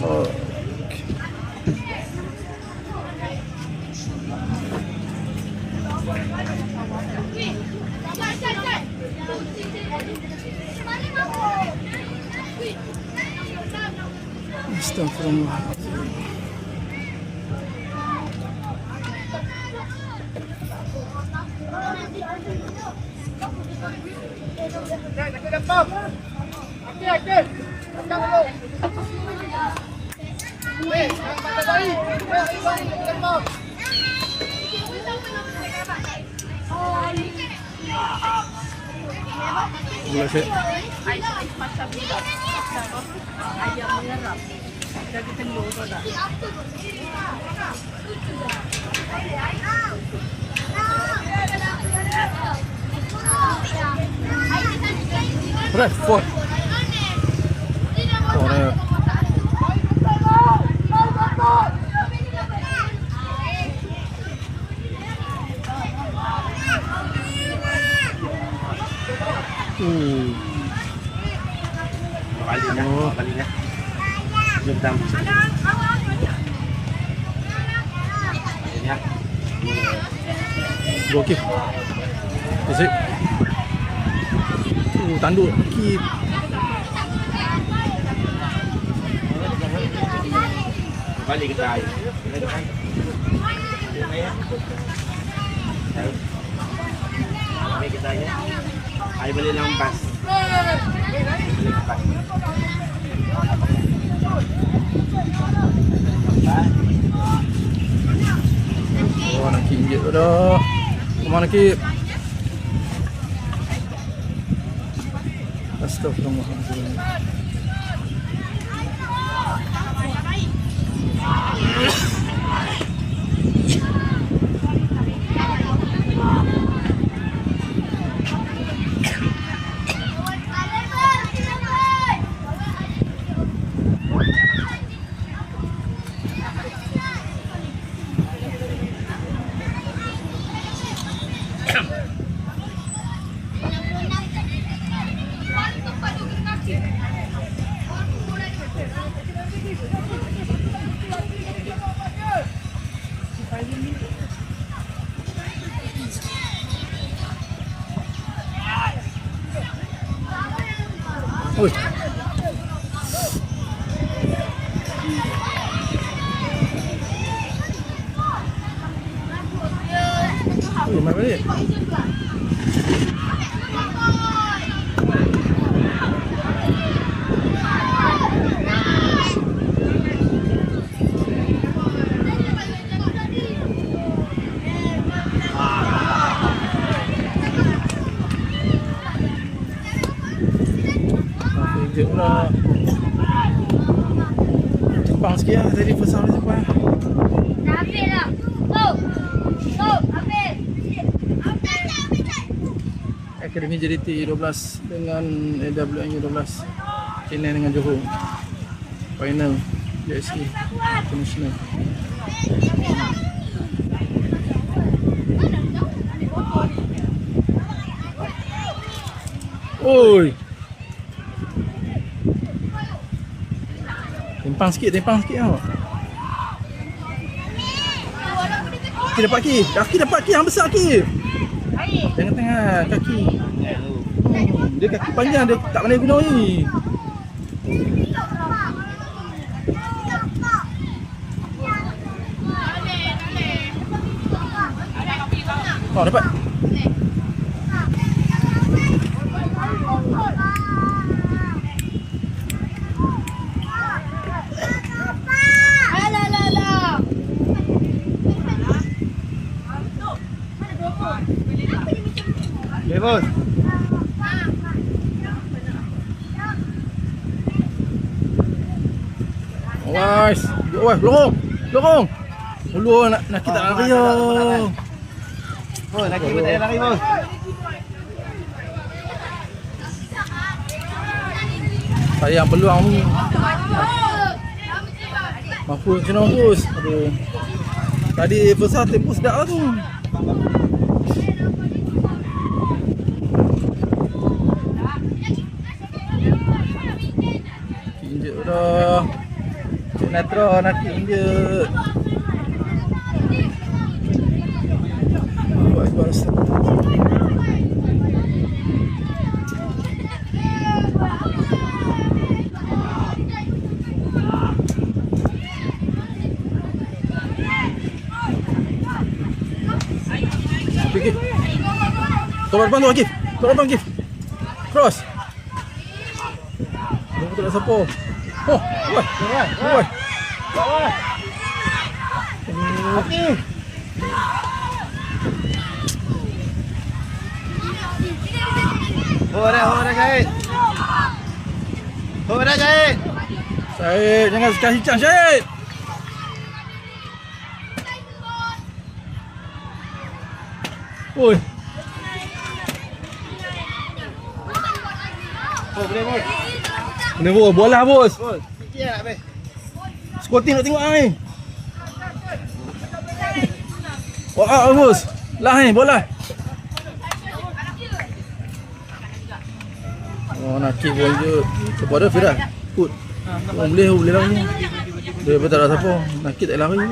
Oh. Astagfirullah. Boleh saya? Ayam merah. Jadi telur tu dah. Bradford. Oh, ni. Balik ya. Jom ya. Okey. Esik. Tanduk sikit. Balik kita air. Balik kita air. Air boleh lampas. Oh, nak kinjit tu dah. Kemana Kip? Astagfirullahaladzim. Oi. Oi, mai balik. Kejap pula. Jepang sikit lah tadi pasal Jepang. Dah habis dah. Go. Go. Habis. Akademi JDT 12 dengan AWNU 12. Kenan dengan Johor. Final JSE International. Oi. Tempang sikit tau. Kaki dapat kaki. Kaki dapat kaki yang besar kaki. Tengah-tengah kaki. Dia kaki panjang, dia tak pandai guna ni. Oh, dapat. Okay, bos. Awas. Awas, lorong. Dulu nak kita lari. Oh, nak kita tak lari, bos. Sayang peluang ni. Mampu kena bos. Aduh. Tadi besar tempoh sedap lah tu. Kinjit dah. Sinetron nakik India. Allahu Akbar. Okey. Tolong depan tu Akif. Tolong depan Akif. Cross. Tunggu tak siapa. Oh, woi. Woi. Akif. Hora Syahid. Hora Syahid. Syahid, jangan kasih chance Syahid. Oi. Oh, boleh bos. Kena bos, bola bos. Bos, sikit nak habis. Scotty nak tengok ai. Wah, bos. Lah ni bola. Oh, nak kick bol je. Kepada Firas. Put. Oh, boleh lari. Dia betul tak siapa. Nak kick tak lari.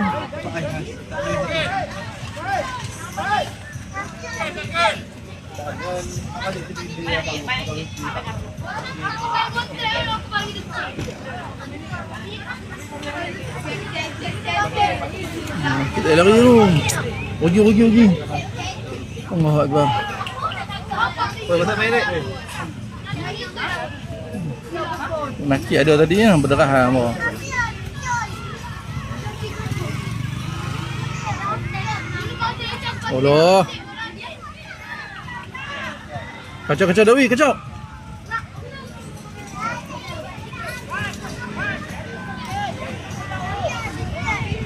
Kita lari tu. Rugi. Allahu Akbar. Boleh pasal main dek. Naki ada tadi yang berderah hang. Allah. Kacau Dewi, kacau.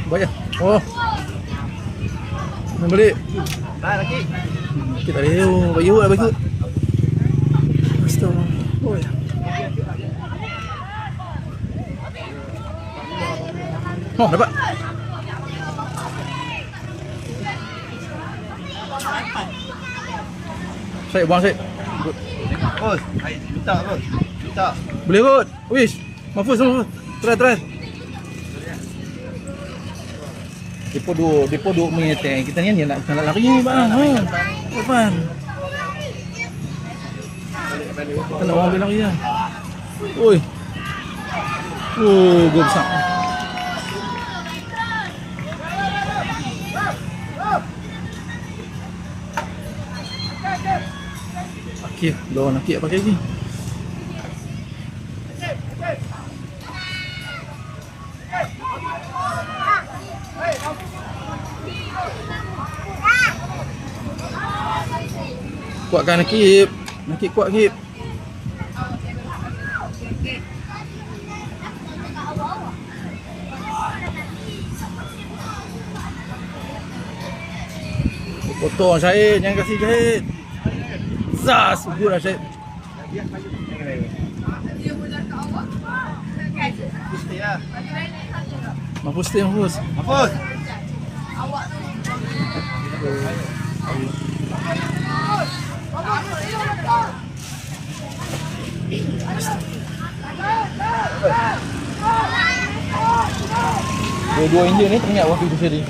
Banyak. Oh. Nak balik. Dah lagi. Kita leo, bayu lah bayu. Astagfirullah. Oh ya. Oh, dapat. Syed, buang Syed. Bos, minta bos. Minta. Boleh kot. Wish. Mahfuz. Try. Depo dua menyetek. Kita ni nak lari ni bang. Ha. Depan. Kita nak orang lari lah. Oi. Oh, gol besar. Akif, lawan Akif pakai lagi. Kuatkan Akif. Akif kuat Akif. Potong Syahid, jangan kasih Syahid. Zas, good lah Syahid. Mahfuz stay, Mahfuz. Mahfuz. Dua-dua India ni teringat waktu itu tadi.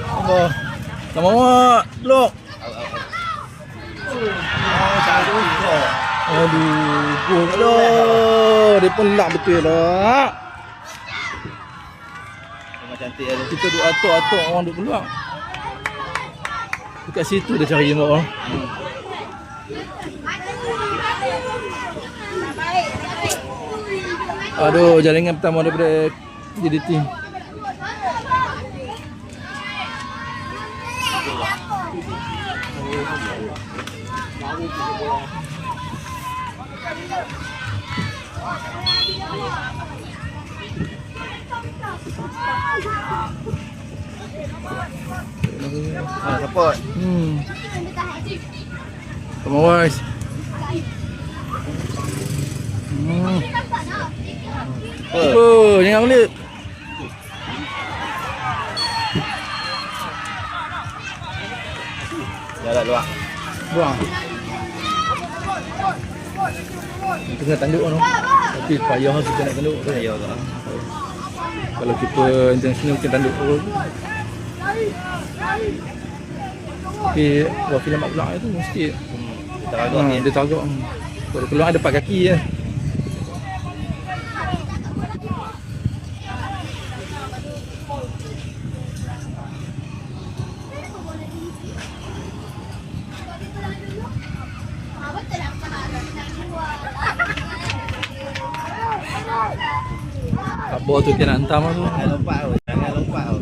Allah. Tak mahu blok. Aduh, gol dah. Dia pun lak betul lah. Memang cantik ada. Kita duk atuk-atuk orang duk keluar. Dekat situ dia cari jembak orang. Aduh, jaringan pertama daripada JDT. Support. Come on, guys. Oh, jangan balik. Jalan luar. Buang. Tengah tanduk kan. Tapi payah kita nak tanduk. Ayo lah. Kalau keeper international mungkin tanduk turun. Tapi Wafi lambat pula tu mesti dia target. Kalau keluar ada 4 kaki je. Kabur tu dia nak hantam tu. Jangan lompat tau. Jangan lompat tau.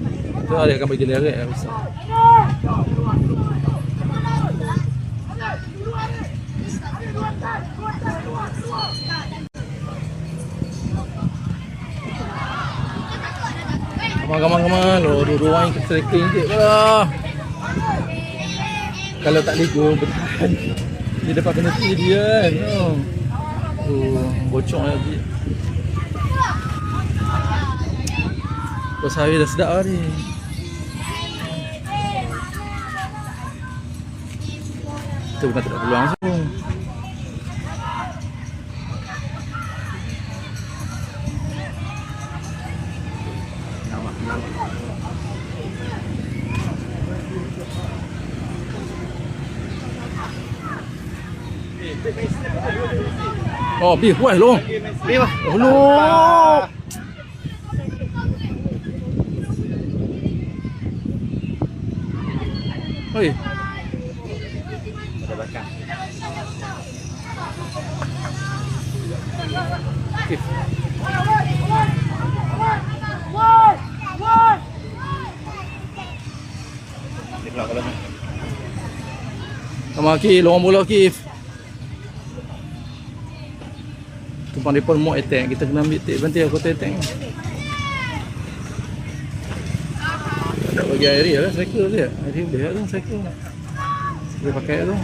Tu dia akan bagi direct besar. Come on. Dua-dua orang kita striker je lah. Kalau tak lego bertahan. Dia dapat penalti dia kan. Bocor lagi. Kos hari dah sedap lah ni. Kita bukan tak ada peluang langsung. Oh, bih, wah, long. Bih, wah. Oh, long. Oi. Ada belakang. Okay. Dia keluar kalau ni. Sama Akif, lorong bola Akif. Tumpang mereka mau attack, kita kena ambil take bantai aku attack. Tak bagi air lah, striker dia. Air dia tu striker. Dia pakai tu.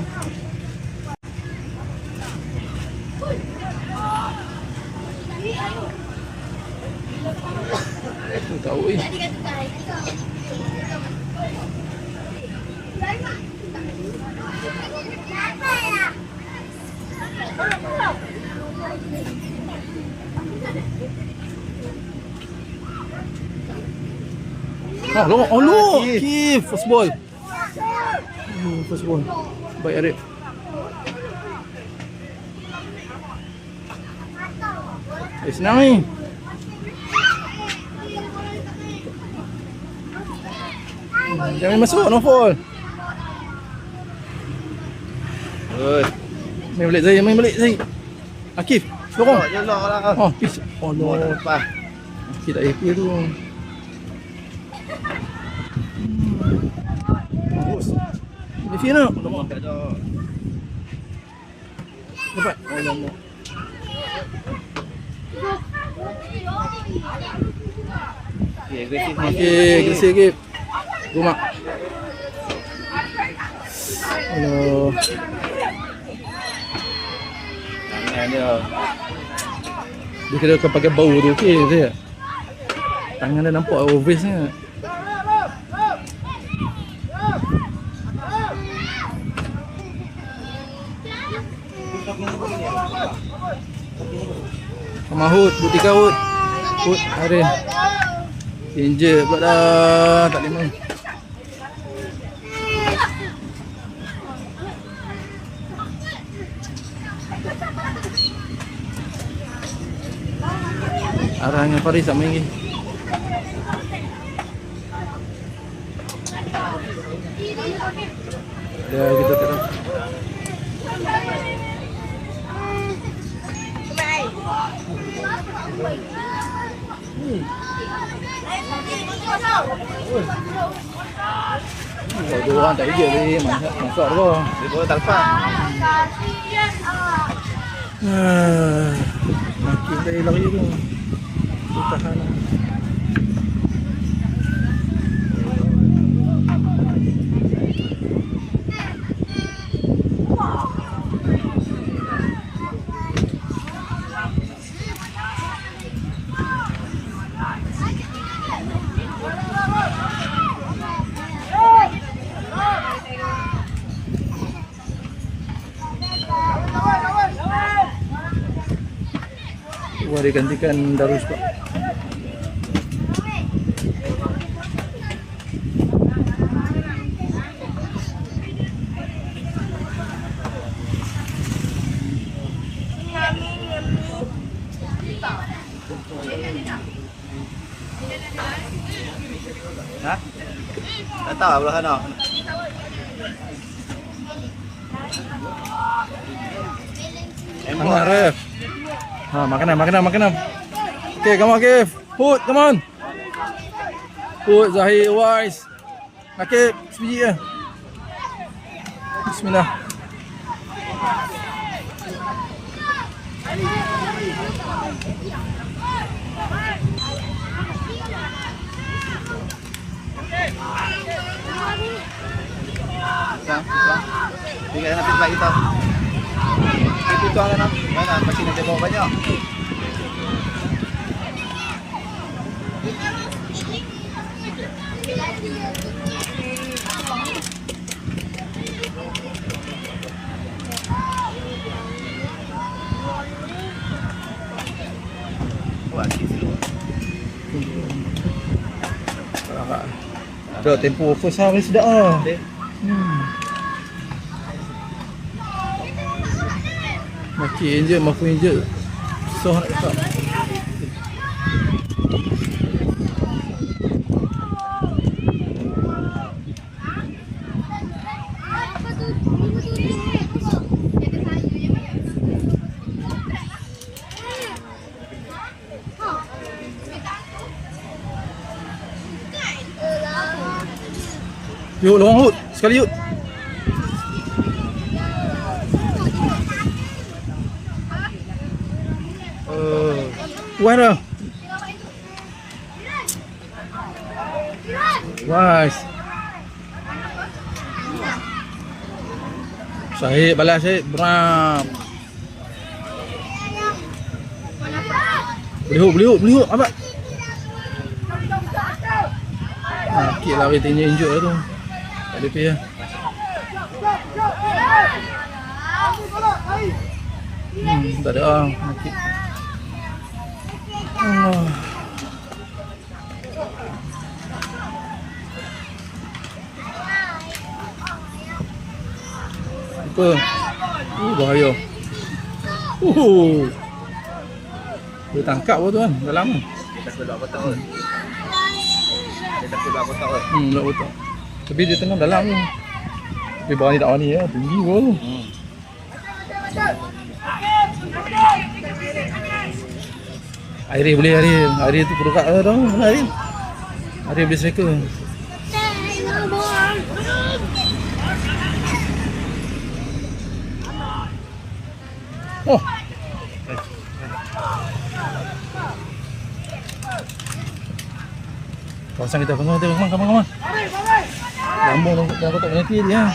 Aku tahu eh. Oh, look! Akif, first ball. First ball. Baik Arif. Senang ni. Jangan masuk, no fall. Good. Main balik Zaid. Akif, dorong. Oh, jelak lah. Oh, pitch. Oh, no. Lepas. Akif tak happy tu. Bagus. Dia feel nak. Tak ada. Dapat. Oh, lama. Okay, agresif. Okey, agresif Akif. Rumah. Hello. Tangan dia. Dia kena akan pakai bau tu, okey saya. Tangan dia nampak obvious ni. Mahut, bukti kau Hud. Hud, hari. Danger pula dah, tak boleh main. Arahnya Faris tak main lagi. Dah kita terus. Kalau dua orang tak hijau ni, masak tu. Dia boleh tak lepas. Makin tak lari tu. Tahan lah. Dia gantikan Darus Pak. Tak tahu belah sana. Hangat Ref. Ha, makanan. Okay, come on Kif. Put, come on. Put Zahir Wise. Nakib, sebiji je. Bismillah. Tinggal nak pergi kita. Itu tuang kan. Mana masih nanti bawa banyak. Buat situ. Dah tempoh first half ni sedap ah. Makin je, makin je. Susah nak cakap. Yuk, lorong Hud. Sekali yuk. Puas dah. Puas. Syahid balas Syahid. Beram. Boleh hut. Abang. Sikit lah dia injut lah tu. Tak ada pay lah. Tak ada lah. Sikit. Apa? Bahaya. Dia tangkap apa tu kan? Dah lama. Dia tak keluar kotak pun. Tak kotak. Tapi dia tengah dalam tu. Tapi bawah ni tak wani lah. Tinggi bawah tu. Airi boleh Airi. Airi tu perukat lah tau. Mana Airi? Airi boleh striker. Oh. Kawasan kita, come on. Lambung dalam kotak penalti dia.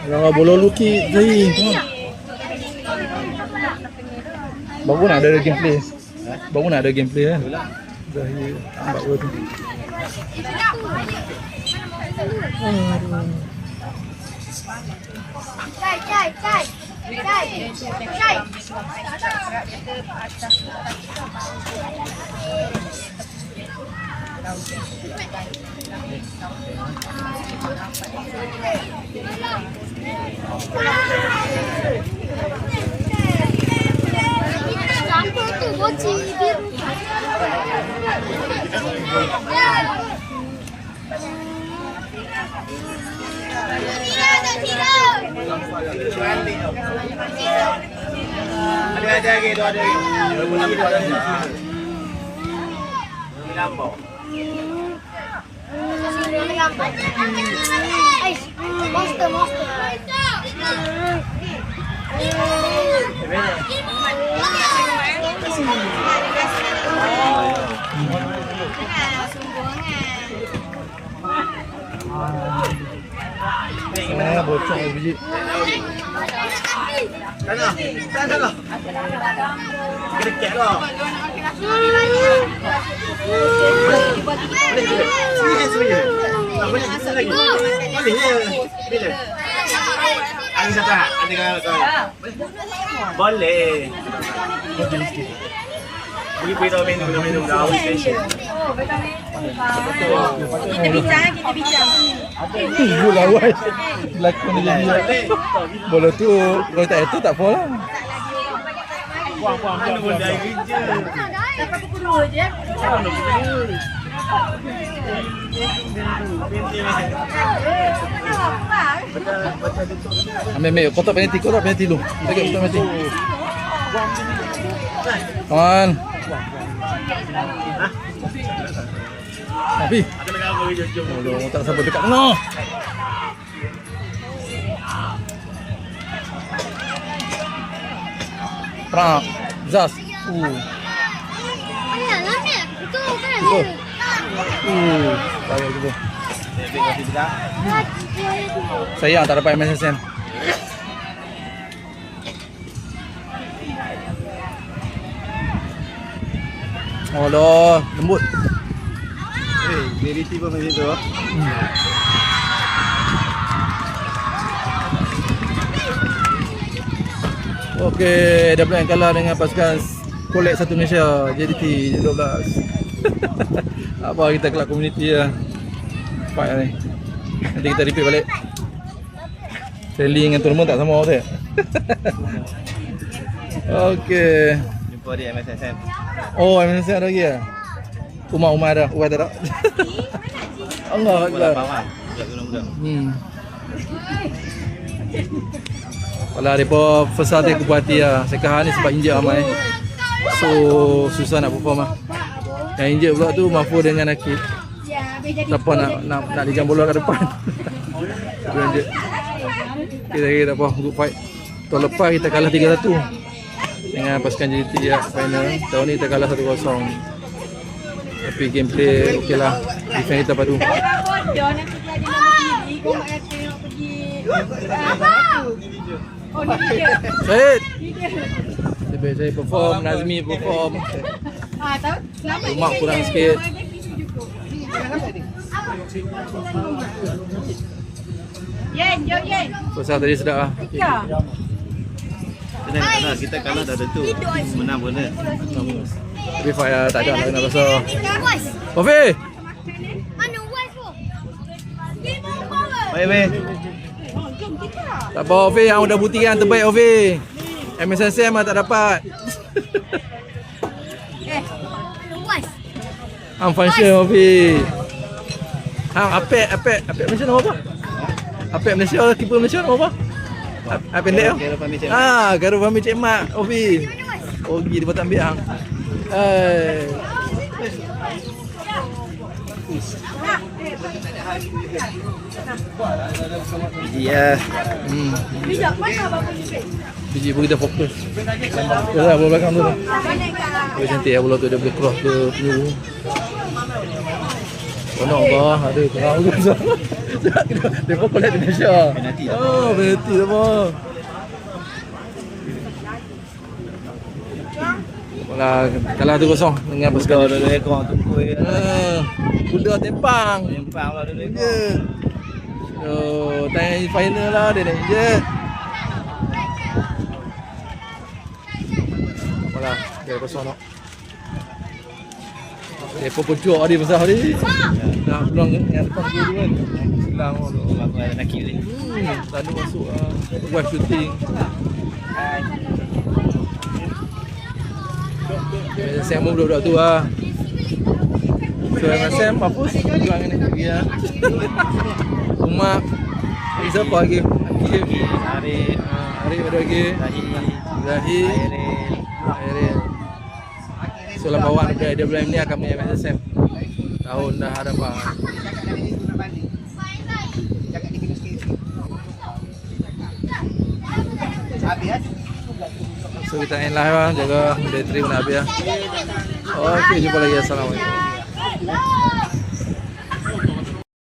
Kalau bola luki Zahir. Baru nak ada gameplay. Baru nak ada gameplay kan. Zahir tambah gol tu. Cai. Lampu tu boci biru. Ada lagi tu ada. Lampu. Monster. Bocor biji. Sana. Kekek lah. Sini. Bila? Ada satu hak? Ada kawan? Boleh. Pergi beritahu minum dah awal special. Kita bincang. Tunggu lawan. Lakon dia dia. Bola tu kalau tak itu tak apa lah. Puang-puang pun dah kerja. Sampai pukul 2 je. Ambil kotak penalti lu. Dekat kotak penalti. Kawan. Tapi Ada nak apa jom. oh, tak sampai dekat no. Prak. Zas. Ayah, lama. Itu kan. Betul. Baik tu. Kasih tidak. Sayang tak dapat MSSM. Oh dah, lembut. Verity pun macam tu. Okey, dah pula yang kalah dengan pasukan Kolek 1 Malaysia JDT 12. Apa kita kelab community lah. Fight ni. Nanti kita repeat balik. Rally dengan tournament tak sama saya. Okey. Jumpa di MSSM. Oh, MSC ada lagi ya? Umar ada, Uwai tak ada. Allah Akbar. Budak-budak. Kalau mereka first hati aku buat dia. Sekarang ni sebab injek ramai. So susah nak perform lah. Yang injek pula tu Mahfuz dengan Akid. Siapa nak dijam bola kat depan. Itu injek. Kita tak apa, good fight. Tahun lepas kita kalah 3-1 dengan pasukan JDT ya, final. Tahun ni kita kalah 1-0. Tapi gameplay okey lah. Defend kita padu. Dia nanti dia ada nama sendiri. Kau nak tengok pergi. Oh ni dia. Syed! Ni dia. Lebih saya perform, Nazmi perform. Tahu? Selamat. Mak kurang sikit. Yen, jom Yen. Pasal tadi sedap lah. Ya. Kita kalah dah tentu. Menang pun dah. Tapi fight lah, tak ada lah kena pasal. Was. Ofi! Mana was tu? Baik. Tak apa Ofi, yang udah buktikan terbaik Ofi. MSSM lah tak dapat. Was. Hang function Ofi. Hang Apek Malaysia nama apa? Apek Malaysia, keeper Malaysia nama apa? Apek pendek tu? Garup Fahmi Cik Mat Ofi. Ogi dia tak ambil hang. Biji ya. Bijak mana bapa ni? Biji pun kita fokus. Ya lah, bola belakang tu. Boleh cantik ya bola tu, dia boleh cross ke penjuru. Konak bah, ada kerang tu. Dia pun collect di Malaysia. Penalti tak Oh, penalti tak apa. Bola kalah 2-0 dengan pasukan. Dua ekor tunggu ya. Kuda tempang. Empang lah dulu. Ya. Oh, tanya final lah dia naik je. Bola, dia kosong nak. Dia pun pecuk dia besar ni. Nak pulang yang depan dulu kan. Silang tu. Aku ada nakik ni. Tak ada masuk web shooting. Saya mau budak-budak tu lah. So Sam Mahfuz jual ni lagi ya. Umar ni siapa lagi? Akif, Arif, Arif ada lagi. Zahi, Airil. So lawan dia bulan ni akan punya MSSM. Tahun dah hadapan. So kita end live lah, jaga day 3 nak habis lah. Okey, jumpa lagi. Assalamualaikum.